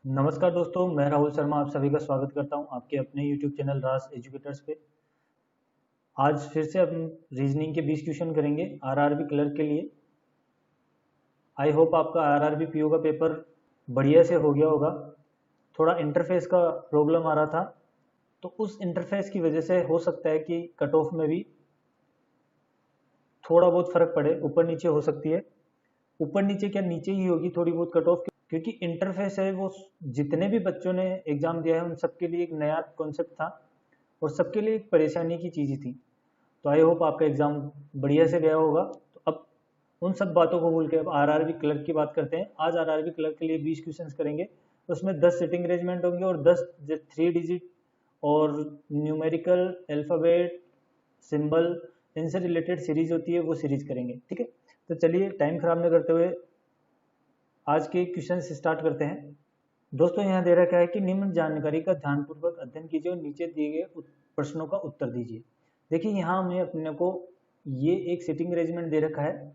नमस्कार दोस्तों, मैं राहुल शर्मा आप सभी का स्वागत करता हूं आपके अपने YouTube चैनल रास एजुकेटर्स पे। आज फिर से हम रीजनिंग के 20 क्वेश्चन करेंगे आरआरबी क्लर्क के लिए। आई होप आपका आरआरबी पीओ का पेपर बढ़िया से हो गया होगा। थोड़ा इंटरफेस का प्रॉब्लम आ रहा था, तो उस इंटरफेस की वजह से हो सकता है कि कट ऑफ में भी थोड़ा बहुत फर्क पड़े, ऊपर नीचे हो सकती है। ऊपर नीचे क्या, नीचे ही होगी थोड़ी बहुत कट ऑफ, क्योंकि इंटरफेस है वो जितने भी बच्चों ने एग्जाम दिया है उन सबके लिए एक नया कॉन्सेप्ट था और सबके लिए एक परेशानी की चीज़ थी। तो आई होप आपका एग्जाम बढ़िया से गया होगा। तो अब उन सब बातों को भूल के अब आरआरबी क्लर्क की बात करते हैं। आज आरआरबी क्लर्क के लिए 20 क्वेश्चन करेंगे। उसमें 10 सिटिंग अरेंजमेंट होंगे और 10 3 डिजिट और न्यूमेरिकल अल्फ़ाबेट सिंबल इनसे रिलेटेड सीरीज होती है वो सीरीज करेंगे। ठीक है, तो चलिए टाइम खराब न करते हुए आज के क्वेश्चन स्टार्ट करते हैं। दोस्तों यहाँ दे रखा है कि निम्न जानकारी का ध्यानपूर्वक अध्ययन कीजिए और नीचे दिए गए प्रश्नों का उत्तर दीजिए। देखिए यहाँ हमने अपने को ये एक सिटिंग अरेंजमेंट दे रखा है।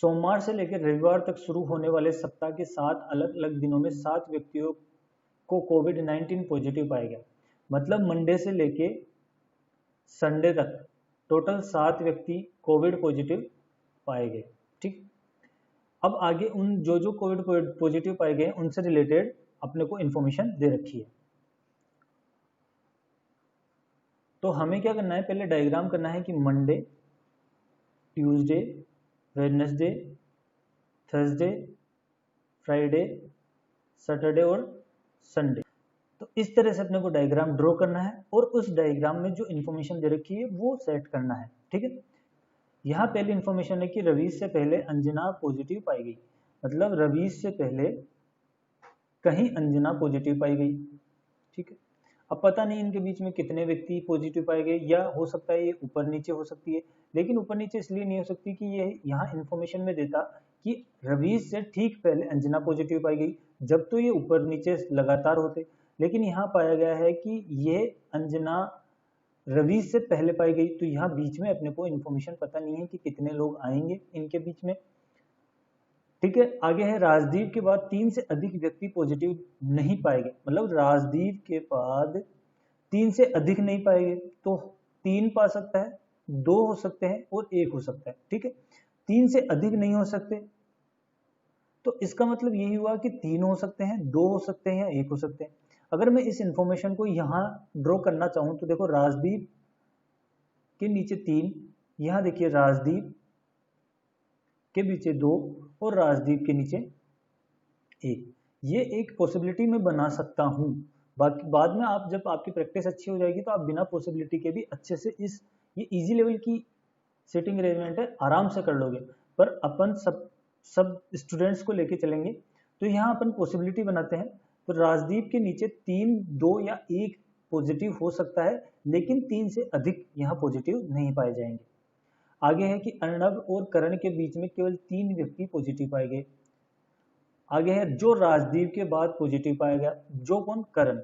सोमवार से लेकर रविवार तक शुरू होने वाले सप्ताह के 7 अलग अलग दिनों में 7 व्यक्तियों को कोविड-19 पॉजिटिव पाया गया। मतलब मंडे से लेके संडे तक टोटल 7 व्यक्ति कोविड पॉजिटिव पाए गए। ठीक, अब आगे उन जो कोविड पॉजिटिव पाए गए उनसे रिलेटेड अपने को इन्फॉर्मेशन दे रखी है। तो हमें क्या करना है, पहले डायग्राम करना है कि Monday, Tuesday, Wednesday, Thursday, Friday, Saturday और संडे। तो इस तरह से अपने को डायग्राम ड्रॉ करना है और उस डायग्राम में जो इन्फॉर्मेशन दे रखी है वो सेट करना है। ठीक है, यहाँ पहली इन्फॉर्मेशन है कि रवीश से पहले अंजना पॉजिटिव पाई गई। मतलब रवीश से पहले कहीं अंजना पॉजिटिव पाई गई। ठीक है, अब पता नहीं इनके बीच में कितने व्यक्ति पॉजिटिव पाए गए, या हो सकता है ये ऊपर नीचे हो सकती है। लेकिन ऊपर नीचे इसलिए नहीं हो सकती कि ये यहाँ इन्फॉर्मेशन में देता कि रवीश से ठीक पहले अंजना पॉजिटिव पाई गई, जब तो ये ऊपर नीचे लगातार होते। लेकिन यहाँ पाया गया है कि ये अंजना रवीश से पहले पाई गई, तो यहाँ बीच में अपने को इन्फॉर्मेशन पता नहीं है कि कितने लोग आएंगे इनके बीच में। ठीक है, आगे है राजदीप के बाद 3 से अधिक व्यक्ति पॉजिटिव नहीं पाए गए। मतलब राजदीप के बाद 3 से अधिक नहीं पाए गए, तो 3 पा सकता है, 2 हो सकते हैं और 1 हो सकता है। ठीक है, 3 से अधिक नहीं हो सकते, तो इसका मतलब यही हुआ कि 3 हो सकते हैं, 2 हो सकते हैं या 1 हो सकते हैं। अगर मैं इस इंफॉर्मेशन को यहाँ ड्रॉ करना चाहूँ तो देखो राजदीप के नीचे 3, यहाँ देखिए राजदीप के नीचे 2 और राजदीप के नीचे 1। ये एक पॉसिबिलिटी में बना सकता हूँ। बाकी बाद में आप जब आपकी प्रैक्टिस अच्छी हो जाएगी तो आप बिना पॉसिबिलिटी के भी अच्छे से ये इजी लेवल की सेटिंग अरेंजमेंट है, आराम से कर लोगे। पर अपन सब सब स्टूडेंट्स को लेके चलेंगे, तो यहाँ अपन पॉसिबिलिटी बनाते हैं। तो राजदीप के नीचे 3, 2 या 1 पॉजिटिव हो सकता है, लेकिन 3 से अधिक यहाँ पॉजिटिव नहीं पाए जाएंगे। आगे है कि अर्णव और करण के बीच में केवल 3 व्यक्ति पॉजिटिव पाए गए। आगे है जो राजदीप के बाद पॉजिटिव पाया गया। जो कौन? करण।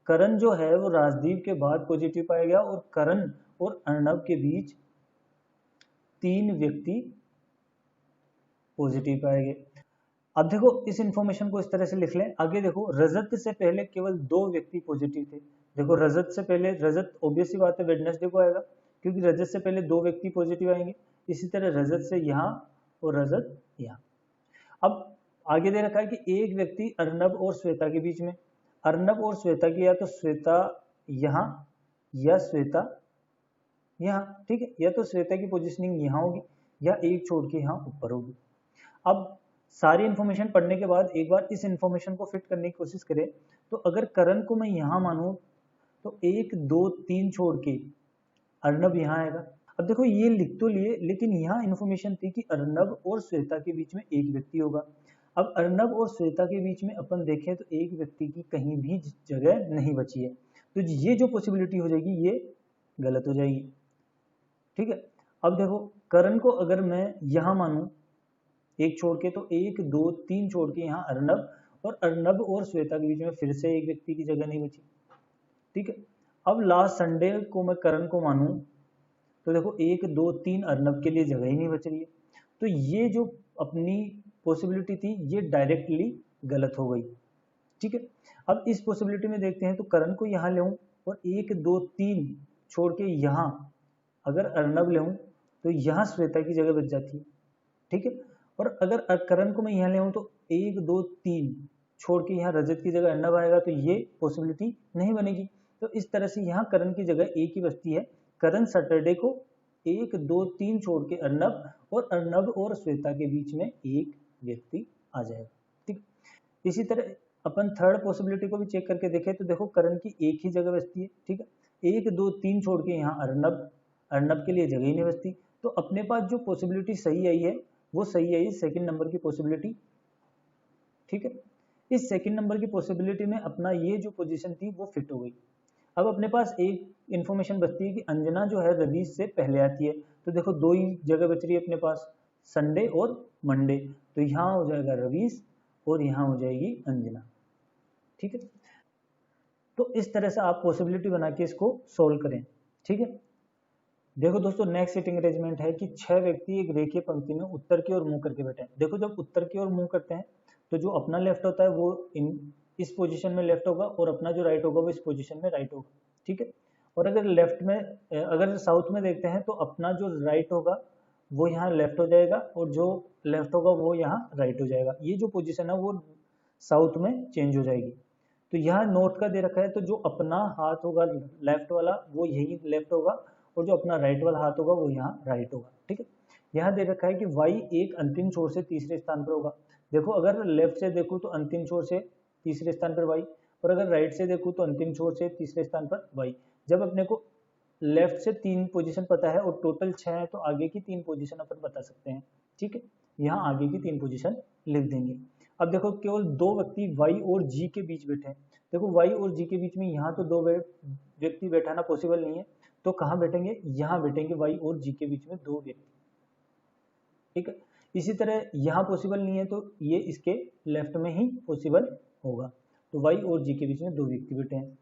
करण जो है वो राजदीप के बाद पॉजिटिव पाया गया और करण और अर्णव के बीच 3 व्यक्ति पॉजिटिव पाए गए। अब देखो इस इंफॉर्मेशन को इस तरह से लिख लें। आगे देखो रजत से पहले केवल 2 व्यक्ति पॉजिटिव थे। देखो रजत से पहले, रजत ऑब्वियस सी बात है वेडनेसडे को आएगा, क्योंकि रजत से पहले 2 व्यक्ति पॉजिटिव आएंगे। इसी तरह रजत से यहाँ और रजत यहाँ। अब आगे दे रखा है कि एक व्यक्ति अर्नब और श्वेता के बीच में। अर्नब और श्वेता की, या तो श्वेता यहाँ या श्वेता यहाँ। ठीक है, या तो श्वेता की पोजीशनिंग यहाँ होगी या एक छोड़ के यहाँ ऊपर होगी। अब सारी इंफॉर्मेशन पढ़ने के बाद एक बार इस इंफॉर्मेशन को फिट करने की कोशिश करें। तो अगर करण को मैं यहाँ मानूं तो 1, 2, 3 छोड़ के अर्नब यहाँ आएगा। अब देखो ये लिख तो लिए, लेकिन यहाँ इन्फॉर्मेशन थी कि अर्नब और श्वेता के बीच में एक व्यक्ति होगा। अब अर्नब और श्वेता के बीच में अपन देखें तो एक व्यक्ति की कहीं भी जगह नहीं बची है, तो ये जो पॉसिबिलिटी हो जाएगी ये गलत हो जाएगी। ठीक है, अब देखो करण को अगर मैं यहाँ मानूं एक छोड़ के, तो 1, 2, 3 छोड़ के यहाँ अर्नब, और अर्नब और श्वेता के बीच में फिर से एक व्यक्ति की जगह नहीं बची। ठीक है, अब लास्ट संडे को मैं करण को मानूं तो देखो 1, 2, 3 अर्नब के लिए जगह ही नहीं बच रही है। तो ये जो अपनी पॉसिबिलिटी थी ये डायरेक्टली गलत हो गई। ठीक है। अब इस पॉसिबिलिटी में देखते हैं तो करण को यहाँ ले और 1 2 3 छोड़ के यहाँ अगर अर्नब ले तो यहाँ श्वेता की जगह बच जाती है, ठीक है। और अगर करण को मैं यहाँ ले तो 1 2 3 छोड़ के यहाँ रजत की जगह अर्नब आएगा, तो ये पॉसिबिलिटी नहीं बनेगी। तो इस तरह से यहाँ करण की जगह एक ही बचती है। करण सैटरडे को 1 2 3 छोड़ के अर्नब और श्वेता के बीच में एक व्यक्ति आ जाएगा, ठीक। इसी तरह अपन थर्ड पॉसिबिलिटी को भी चेक करके देखें तो देखो करण की एक ही जगह बचती है, ठीक है। 1 2 3 छोड़ के यहाँ अर्नब के लिए जगह ही नहीं बचती। तो अपने पास जो पॉसिबिलिटी सही आई है वो सही आई सेकंड नंबर की पॉसिबिलिटी, ठीक है। इस सेकंड नंबर की पॉसिबिलिटी में अपना ये जो पोजीशन थी वो फिट हो गई। अब अपने पास एक इन्फॉर्मेशन बचती है कि अंजना जो है रवीश से पहले आती है। तो देखो दो ही जगह बच रही है अपने पास, संडे और मंडे। तो यहाँ हो जाएगा रवीश और यहाँ हो जाएगी अंजना, ठीक है। तो इस तरह से आप पॉसिबिलिटी बना के इसको सोल्व करें, ठीक है। देखो दोस्तों नेक्स्ट सिटिंग अरेंजमेंट है कि 6 व्यक्ति एक रेखीय पंक्ति में उत्तर की ओर मुंह करके बैठे हैं। देखो जब उत्तर की ओर मुंह करते हैं तो जो अपना लेफ्ट होता है वो इस पोजीशन में लेफ्ट होगा और अपना जो राइट होगा वो इस पोजीशन में राइट होगा, ठीक है। और अगर लेफ्ट में अगर साउथ में देखते हैं तो अपना जो राइट होगा वो यहाँ लेफ्ट हो जाएगा और जो लेफ्ट होगा वो यहाँ राइट हो जाएगा। ये जो पोजीशन है वो साउथ में चेंज हो जाएगी। तो यहाँ नॉर्थ का दे रखा है तो जो अपना हाथ होगा लेफ्ट वाला वो यही लेफ्ट होगा और जो अपना राइट वाला हाथ होगा वो यहाँ राइट होगा, ठीक है। यहाँ दे रखा है कि y एक अंतिम छोर से तीसरे स्थान पर होगा। देखो अगर लेफ्ट से देखूँ तो अंतिम छोर से तीसरे स्थान पर y, और अगर राइट से देखूँ तो अंतिम छोर से तीसरे स्थान पर y। जब अपने को लेफ्ट से 3 पोजीशन पता है और टोटल 6 है तो आगे की 3 पोजीशन अपन बता सकते हैं, ठीक है। यहाँ आगे की 3 पोजीशन लिख देंगे। अब देखो केवल 2 व्यक्ति y और g के बीच बैठे हैं। देखो y और g के बीच में यहाँ तो 2 व्यक्ति बैठाना पॉसिबल नहीं है, तो कहाँ बैठेंगे, यहाँ बैठेंगे y और g के बीच में 2 व्यक्ति, ठीक है। इसी तरह यहाँ पॉसिबल नहीं है तो ये इसके लेफ्ट में ही पॉसिबल होगा। तो y और g के बीच में 2 व्यक्ति बैठे हैं।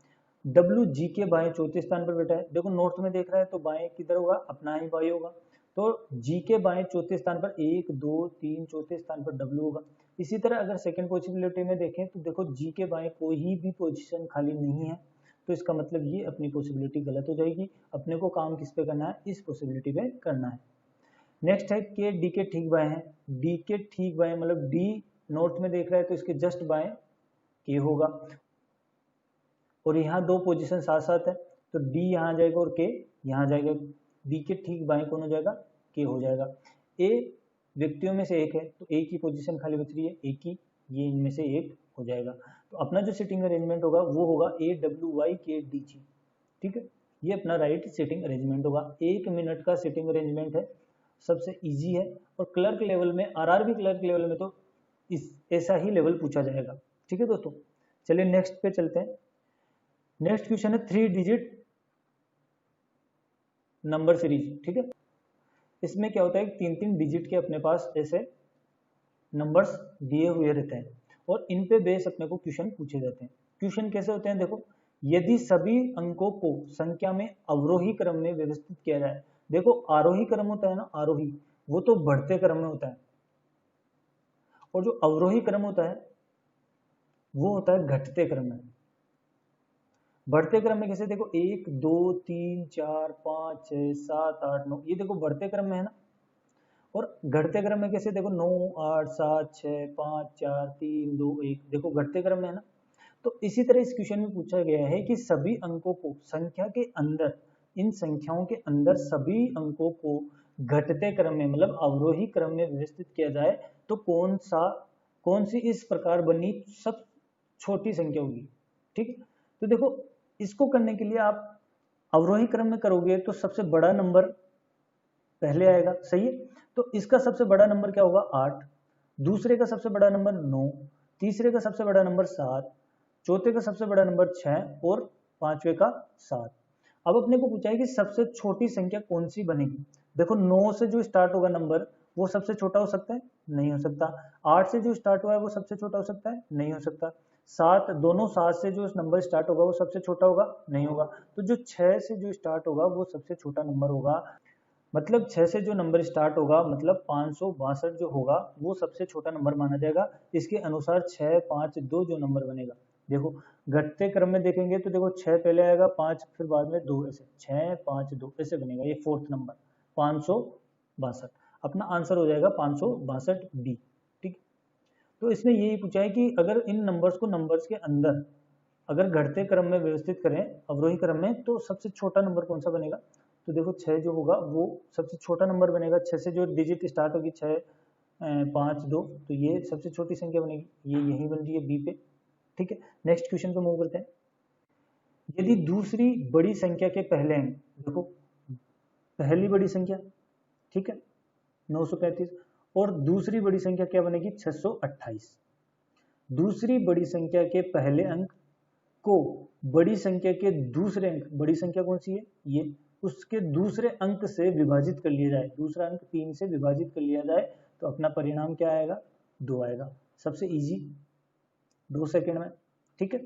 W g के बाएं चौथे स्थान पर बैठा है। देखो नॉर्थ में देख रहा है तो बाएं किधर होगा, अपना ही बाई होगा। तो g के बाएं चौथे स्थान पर 1 2 3 चौथे स्थान पर w होगा। इसी तरह अगर सेकंड पॉसिबिलिटी में देखें तो देखो g के बाएं कोई भी पोजीशन खाली नहीं है, तो इसका मतलब ये अपनी पॉसिबिलिटी गलत हो जाएगी। अपने को काम किस पे करना है, इस पॉसिबिलिटी पे करना है। नेक्स्ट है के डी के ठीक बाएं है। डी के ठीक बाएं मतलब डी नॉर्थ में देख रहा है तो इसके जस्ट बाएं के होगा, और यहाँ 2 पोजीशन साथ साथ है तो डी यहाँ जाएगा और के यहाँ जाएगा। डी के ठीक बाएं कौन हो जाएगा, के हो जाएगा। ए व्यक्तियों में से एक है तो ए की पोजीशन खाली बच रही है, ए की, ये इनमें से एक हो जाएगा। तो अपना जो सिटिंग अरेंजमेंट होगा वो होगा ए डब्ल्यू वाई के डी जी, ठीक है। ये अपना राइट सिटिंग अरेंजमेंट होगा। 1 मिनट का सिटिंग अरेंजमेंट है, सबसे इजी है। और क्लर्क लेवल में, आरआरबी क्लर्क लेवल में तो ऐसा ही लेवल पूछा जाएगा, ठीक है दोस्तों। चलिए नेक्स्ट पे चलते हैं। नेक्स्ट क्वेश्चन है 3 डिजिट नंबर सीरीज, ठीक है। इसमें क्या होता है कि 3-3 डिजिट के अपने पास ऐसे नंबर्स दिए हुए रहते हैं और इन पे बेस अपने को क्वेश्चन पूछे जाते हैं। क्वेश्चन कैसे होते हैं देखो, यदि सभी अंकों को संख्या में अवरोही क्रम में व्यवस्थित किया जाए। देखो आरोही क्रम होता है ना, आरोही वो तो बढ़ते क्रम में होता है, और जो अवरोही क्रम होता है वो होता है घटते क्रम में। बढ़ते क्रम में कैसे, देखो 1 2 3 4 5 6 7 8 9, ये देखो बढ़ते क्रम में है ना। और घटते क्रम में कैसे, देखो 9 8 7 6 5 4 3 2 1, देखो घटते क्रम में है ना। तो इसी तरह इस क्वेश्चन में पूछा गया है कि सभी अंकों को संख्या के अंदर, इन संख्याओं के अंदर सभी अंकों को घटते क्रम में मतलब अवरोही क्रम में व्यवस्थित किया जाए तो कौन सी इस प्रकार बनी सब छोटी संख्या होगी, ठीक। तो देखो इसको करने के लिए आप अवरोही क्रम में करोगे तो सबसे बड़ा नंबर पहले आएगा, सही है। तो इसका सबसे बड़ा नंबर क्या होगा, 8, दूसरे का सबसे बड़ा नंबर 9, तीसरे का सबसे बड़ा नंबर 7, चौथे का सबसे बड़ा नंबर 6 और पांचवे का 7। अब अपने को पूछा है कि सबसे छोटी संख्या कौन सी बनेगी। देखो 9 से जो स्टार्ट होगा नंबर वो सबसे छोटा हो सकता है, नहीं हो सकता। 8 से जो स्टार्ट हुआ है वो सबसे छोटा हो सकता है, नहीं हो सकता। 7 से जो नंबर स्टार्ट होगा वो सबसे छोटा होगा, नहीं होगा। तो जो 6 से जो स्टार्ट होगा वो सबसे छोटा नंबर होगा। मतलब 6 से जो नंबर स्टार्ट होगा मतलब 562 जो होगा वो सबसे छोटा नंबर माना जाएगा। इसके अनुसार 6 5 2 जो नंबर बनेगा देखो घटते क्रम में देखेंगे तो देखो 6 पहले आएगा, 5 फिर बाद में 2, ऐसे 6 5 2 ऐसे बनेगा, ये फोर्थ नंबर 562। अपना आंसर हो जाएगा 562 बी। ठीक, तो इसने यही पूछा है कि अगर इन नंबर्स को नंबर्स के अंदर अगर घटते क्रम में व्यवस्थित करें अवरोही क्रम में, तो सबसे छोटा नंबर कौन सा बनेगा? तो देखो 6 जो होगा वो सबसे छोटा नंबर बनेगा। 6 से जो डिजिट स्टार्ट होगी 6 5 2, तो ये सबसे छोटी संख्या बनेगी, ये यही बन रही है बी पे। ठीक है, नेक्स्ट क्वेश्चन पे मूव करते हैं। यदि दूसरी बड़ी संख्या के पहले अंक, देखो पहली बड़ी संख्या, ठीक है 935, और दूसरी बड़ी संख्या क्या बनेगी 628। दूसरी बड़ी संख्या के पहले अंक को बड़ी संख्या के दूसरे अंक, बड़ी संख्या कौन सी है ये, उसके दूसरे अंक से विभाजित कर लिया जाए, दूसरा अंक 3 से विभाजित कर लिया जाए, तो अपना परिणाम क्या आएगा? 2 आएगा। सबसे इजी, 2 सेकंड में। ठीक है,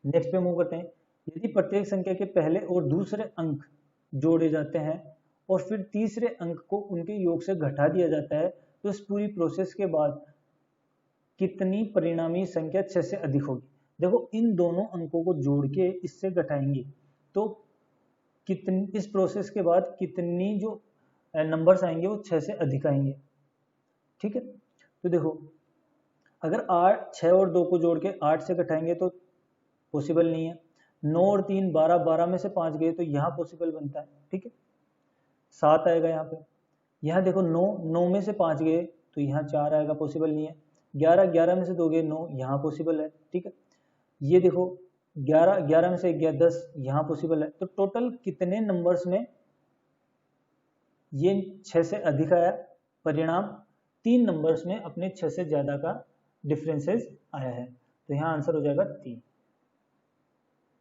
नेक्स्ट पे मूव करते हैं। यदि प्रत्येक संख्या के पहले और दूसरे अंक जोड़े जाते हैं और फिर तीसरे अंक को उनके योग से घटा दिया जाता है, तो इस पूरी प्रोसेस के बाद कितनी परिणामी संख्या 6 से अधिक होगी? देखो इन दोनों अंकों को जोड़ के इससे घटाएंगे तो कितनी, इस प्रोसेस के बाद कितनी जो नंबर्स आएंगे वो 6 से अधिक आएंगे। ठीक है, तो देखो अगर 8 6 और 2 को जोड़ के 8 से घटाएंगे तो पॉसिबल नहीं है। 9 और 3 12, 12 में से 5 गए तो यहाँ पॉसिबल बनता है। ठीक है, 7 आएगा यहाँ पे। यहाँ देखो 9 9 में से 5 गए तो यहाँ 4 आएगा, पॉसिबल नहीं है। 11 11 में से 2 गए 9, यहाँ पॉसिबल है। ठीक है, ये देखो 11 11 में से 1 गया 10, यहाँ पॉसिबल है। तो टोटल कितने नंबर्स में ये 6 से अधिक आया परिणाम? 3 नंबर्स में अपने 6 से ज्यादा का डिफरेंसेस आया है, तो यहाँ आंसर हो जाएगा 3।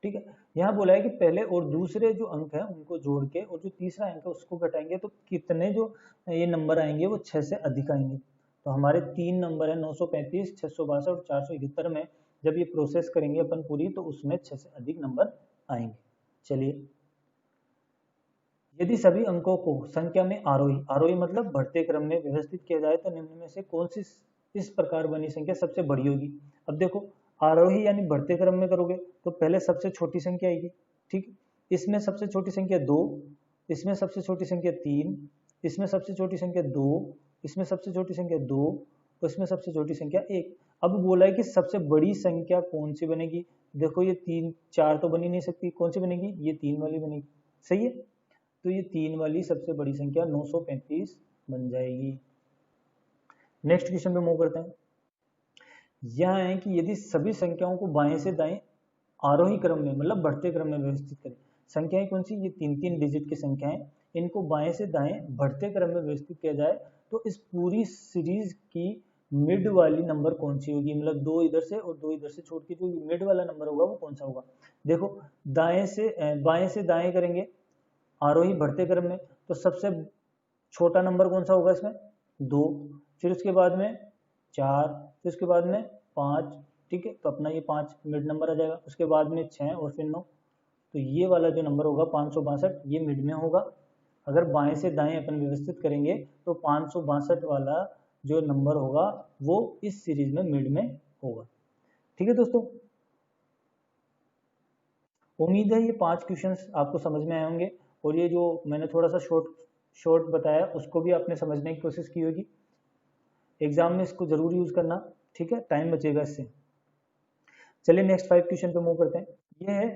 ठीक है, यहाँ बोला है कि पहले और दूसरे जो अंक है उनको जोड़ के और जो तीसरा अंक है उसको घटाएंगे तो कितने जो ये नंबर आएंगे वो 6 से अधिक आएंगे। तो हमारे 3 नंबर है 935, 662 और 471 में जब ये प्रोसेस करेंगे अपन पूरी, तो उसमें 6 से अधिक नंबर आएंगे। चलिए, यदि सभी अंकों को संख्या में आरोही, आरोही मतलब बढ़ते क्रम में व्यवस्थित किया जाए तो निम्न में से कौन सी इस प्रकार बनी संख्या सबसे बड़ी होगी? अब देखो आरोही यानी बढ़ते क्रम में करोगे तो पहले सबसे छोटी संख्या आएगी। ठीक, इसमें सबसे छोटी संख्या 2, इसमें सबसे छोटी संख्या 3, इसमें सबसे छोटी संख्या 2, इसमें सबसे छोटी संख्या 2, इसमें सबसे छोटी संख्या 1। अब बोला है कि सबसे बड़ी संख्या कौन सी बनेगी? देखो ये 3 4 तो बनी नहीं सकती, कौन सी बनेगी? ये 3 वाली बनेगी। सही है, तो ये 3 वाली सबसे बड़ी संख्या 935 बन जाएगी। नेक्स्ट क्वेश्चन पे मूव करते हैं। यह है कि यदि सभी संख्याओं को बाएं से दाएं आरोही क्रम में मतलब बढ़ते क्रम में व्यवस्थित करें, संख्याएं कौन सी? ये 3 डिजिट की संख्याएं, इनको बाएं से दाएं बढ़ते क्रम में व्यवस्थित किया जाए तो इस पूरी सीरीज की मिड वाली नंबर कौन सी होगी? मतलब 2 इधर से और 2 इधर से छोड़ के जो मिड वाला नंबर होगा वो कौन सा होगा? देखो बाएं से दाएं करेंगे आरोही बढ़ते क्रम में, तो सबसे छोटा नंबर कौन सा होगा इसमें? 2, फिर उसके बाद में 4, फिर उसके बाद में 5। ठीक है, तो अपना ये 5 मिड नंबर आ जाएगा। उसके बाद में 6 और फिर 9, तो ये वाला जो नंबर होगा 562 ये मिड में होगा। अगर बाएं से दाएं अपन व्यवस्थित करेंगे तो 562 वाला जो नंबर होगा वो इस सीरीज में मिड में होगा। ठीक है दोस्तों, उम्मीद है ये 5 क्वेश्चंस आपको समझ में आए होंगे और ये जो मैंने थोड़ा सा शॉर्ट बताया उसको भी आपने समझने की कोशिश की होगी। एग्जाम में इसको जरूर यूज करना, ठीक है, टाइम बचेगा इससे। चलिए नेक्स्ट 5 क्वेश्चन पे मूव करते हैं। ये है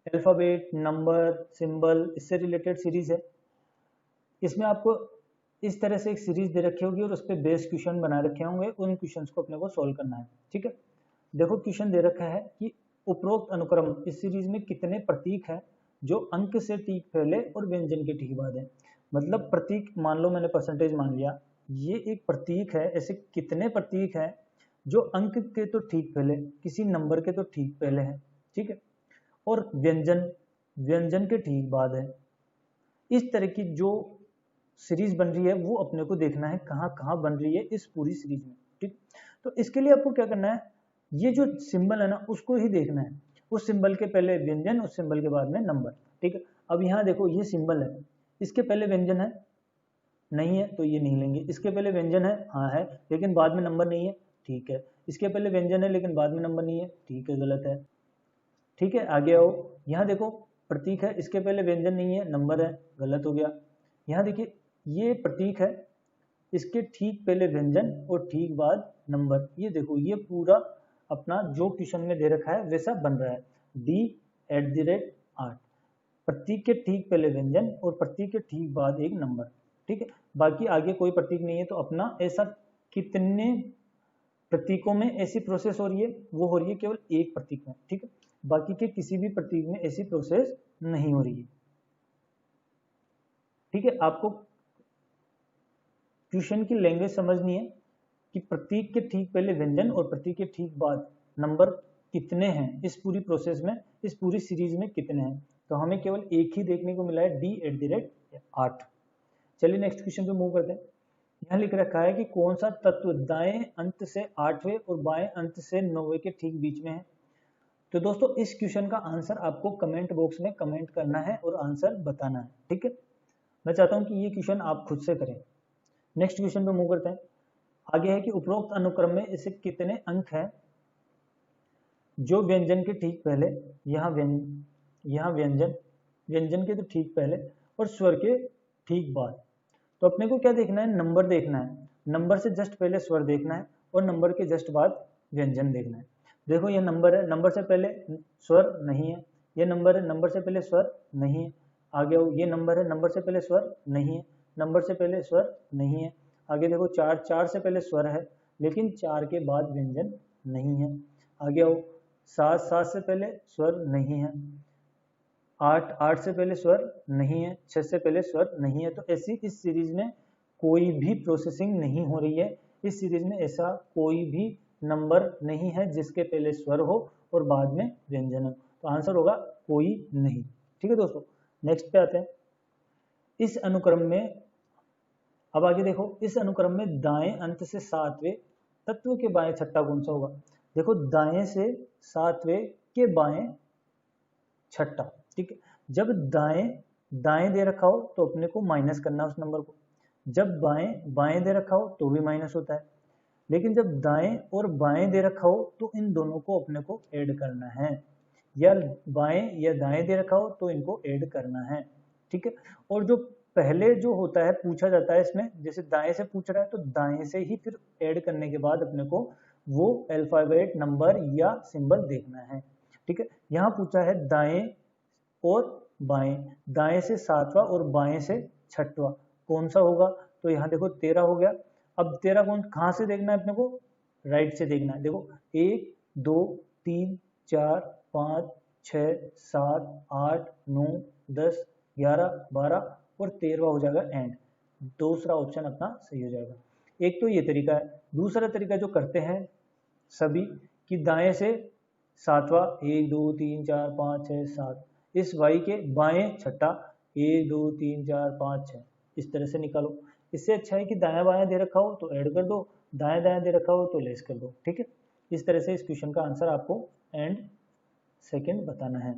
अल्फाबेट, नंबर, सिंबल, इससे रिलेटेड सीरीज है। इसमें आपको इस तरह से एक सीरीज दे रखी होगी और उस पर बेस्ड क्वेश्चन बना रखे होंगे, उन क्वेश्चंस को अपने को सॉल्व करना है। ठीक है, देखो क्वेश्चन दे रखा है कि उपरोक्त अनुक्रम इस सीरीज में कितने प्रतीक हैं जो अंक से ठीक पहले और व्यंजन के ठीक बाद है। मतलब प्रतीक मान लो मैंने परसेंटेज मान लिया, ये एक प्रतीक है, ऐसे कितने प्रतीक हैं जो अंक के तो ठीक पहले, किसी नंबर के तो ठीक पहले है। ठीक है, और व्यंजन के ठीक बाद है। इस तरह की जो सीरीज बन रही है वो अपने को देखना है कहाँ कहाँ बन रही है इस पूरी सीरीज में। ठीक, तो इसके लिए आपको क्या करना है, ये जो सिंबल है ना उसको ही देखना है, उस सिंबल के पहले व्यंजन, उस सिंबल के बाद में नंबर। ठीक है, अब यहाँ देखो ये सिंबल है, इसके पहले व्यंजन है नहीं है तो ये नहीं लेंगे, इसके पहले व्यंजन है हाँ है लेकिन बाद में नंबर नहीं है, ठीक है, इसके पहले व्यंजन है लेकिन बाद में नंबर नहीं है, ठीक है गलत है। ठीक है, आगे आओ, यहाँ देखो प्रतीक है, इसके पहले व्यंजन नहीं है, नंबर है, गलत हो गया। यहाँ देखिए ये प्रतीक है, इसके ठीक पहले व्यंजन और ठीक बाद नंबर, ये देखो ये पूरा अपना जो क्वेश्चन में दे रखा है वैसा बन रहा है, D@8, प्रतीक के ठीक पहले व्यंजन और प्रतीक के ठीक बाद एक नंबर। ठीक है, बाकी आगे कोई प्रतीक नहीं है, तो अपना ऐसा कितने प्रतीकों में ऐसी प्रोसेस हो रही है, वो हो रही है केवल एक प्रतीक में। ठीक है, बाकी के किसी भी प्रतीक में ऐसी प्रोसेस नहीं हो रही है। ठीक है, आपको क्वेश्चन की लैंग्वेज समझनी है कि प्रतीक के ठीक पहले व्यंजन और प्रतीक के ठीक बाद नंबर कितने हैं इस पूरी प्रोसेस में, इस पूरी सीरीज में कितने हैं, तो हमें केवल एक ही देखने को मिला है, D@8। चलिए नेक्स्ट क्वेश्चन पे मूव करते हैं। यहाँ लिख रखा है कि कौन सा तत्व दाएं अंत से 8वें और बाएं अंत से 9वें के ठीक बीच में है। तो दोस्तों इस क्वेश्चन का आंसर आपको कमेंट बॉक्स में कमेंट करना है और आंसर बताना है। ठीक है, मैं चाहता हूं कि ये क्वेश्चन आप खुद से करें। नेक्स्ट क्वेश्चन पे मूव करते हैं। आगे है कि उपरोक्त अनुक्रम में ऐसे कितने अंक हैं जो व्यंजन के ठीक पहले, यहाँ व्यंजन, व्यंजन के तो ठीक पहले और स्वर के ठीक बाद। तो अपने को क्या देखना है, नंबर देखना है, नंबर से जस्ट पहले स्वर देखना है और नंबर के जस्ट बाद व्यंजन देखना है। देखो ये नंबर है, नंबर से पहले स्वर नहीं है, ये नंबर है, नंबर से पहले स्वर नहीं है। आगे ये नंबर है, नंबर से पहले स्वर नहीं है, नंबर से पहले स्वर नहीं है। आगे देखो 4, 4 से पहले स्वर है लेकिन 4 के बाद व्यंजन नहीं है। आगे आओ 7, 7 से पहले स्वर नहीं है, 8, 8 से पहले स्वर नहीं है, 6 से पहले स्वर नहीं है। तो ऐसी इस सीरीज में कोई भी प्रोसेसिंग नहीं हो रही है, इस सीरीज में ऐसा कोई भी नंबर नहीं है जिसके पहले स्वर हो और बाद में व्यंजन हो, तो आंसर होगा कोई नहीं। ठीक है दोस्तों, नेक्स्ट पे आते हैं। इस अनुक्रम में, अब आगे देखो, इस अनुक्रम में दाएं अंत से 7वें तत्व के बाएं छठा कौन सा होगा। देखो दाएं से 7वें के बाएं छठा। ठीक है, जब दाएं दाएं दे रखा हो तो अपने को माइनस करना है उस नंबर को, जब बाएं बाएं दे रखा हो तो भी माइनस होता है, लेकिन जब दाएं और बाएं दे रखा हो तो इन दोनों को अपने को ऐड करना है, या बाएं या दाएं दे रखा हो तो इनको ऐड करना है। ठीक है, और जो पहले जो होता है पूछा जाता है इसमें, जैसे दाएं से पूछ रहा है तो दाएं से ही फिर ऐड करने के बाद अपने को वो अल्फाबेट नंबर या सिंबल देखना है। ठीक है, यहाँ पूछा है दाएं और बाएं, दाएं से 7वां और बाएं से 6वां कौन सा होगा, तो यहाँ देखो 13 हो गया। अब 13 कहाँ से देखना है अपने को, राइट से देखना है। देखो 1, 2, 3, 4, 5, 6, 7, 8, 9, 10, 11, 12 और 13वां हो जाएगा एंड, दूसरा ऑप्शन अपना सही हो जाएगा। एक तो ये तरीका है, दूसरा तरीका जो करते हैं सभी कि दाएं से 7वां 1, 2, 3, 4, 5, 6, 7, इस y के बाएं छठा 1, 2, 3, 4, 5, 6, इस तरह से निकालो। इससे अच्छा है कि दाया बाया दे रखा हो तो ऐड कर दो, दाया दाया दे रखा हो तो लेस कर दो। ठीक है, इस तरह से इस क्वेश्चन का आंसर आपको एंड सेकंड बताना है।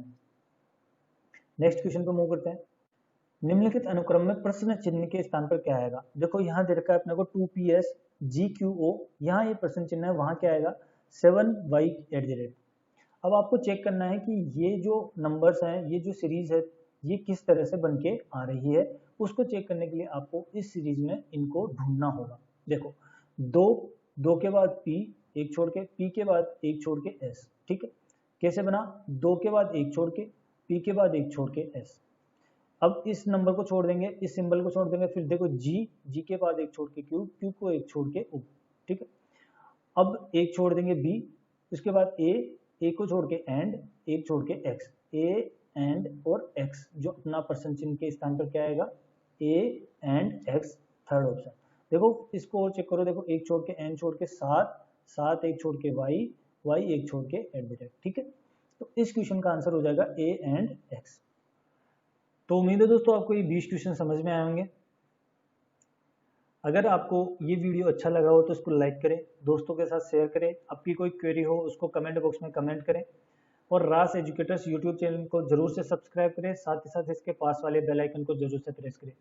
नेक्स्ट क्वेश्चन पे मूव करते हैं। निम्नलिखित अनुक्रम में प्रश्न चिन्ह के स्थान पर क्या आएगा। देखो यहाँ दे रखा है अपने को 2PS GQO, यहाँ ये प्रश्न चिन्ह है, वहां क्या आएगा 7y@। अब आपको चेक करना है कि ये जो नंबर्स हैं, ये जो सीरीज है, ये किस तरह से बन के आ रही है, उसको चेक करने के लिए आपको इस सीरीज में इनको ढूंढना होगा। देखो 2 के बाद P एक छोड़ के, P के बाद एक छोड़ के S। ठीक है, कैसे बना, 2 के बाद एक छोड़ के, P के बाद एक छोड़ के S। अब इस नंबर को छोड़ देंगे, इस सिंबल को छोड़ देंगे, फिर देखो G के बाद एक छोड़ के Q, Q को एक छोड़ के U। ठीक है, अब एक छोड़ देंगे B, उसके बाद A को छोड़ के एंड, एक छोड़ के X, A एंड और X, जो अपना प्रश्न चिन्ह के स्थान पर क्या आएगा A and X, third option. देखो इसको और चेक करो, देखो एक छोड़ के N छोड़ के 7, 7 एक छोड़ के Y, Y एक छोड़ के @ ठीक है, तो इस क्वेश्चन का आंसर हो जाएगा A एंड X। तो उम्मीद है दोस्तों आपको ये 20 क्वेश्चन समझ में आए होंगे। अगर आपको ये वीडियो अच्छा लगा हो तो इसको लाइक करें, दोस्तों के साथ शेयर करें, आपकी कोई क्वेरी हो उसको कमेंट बॉक्स में कमेंट करें, और रास एजुकेटर्स यूट्यूब चैनल को जरूर से सब्सक्राइब करें, साथ ही साथ इसके पास वाले बेल आइकन को जरूर से प्रेस करें।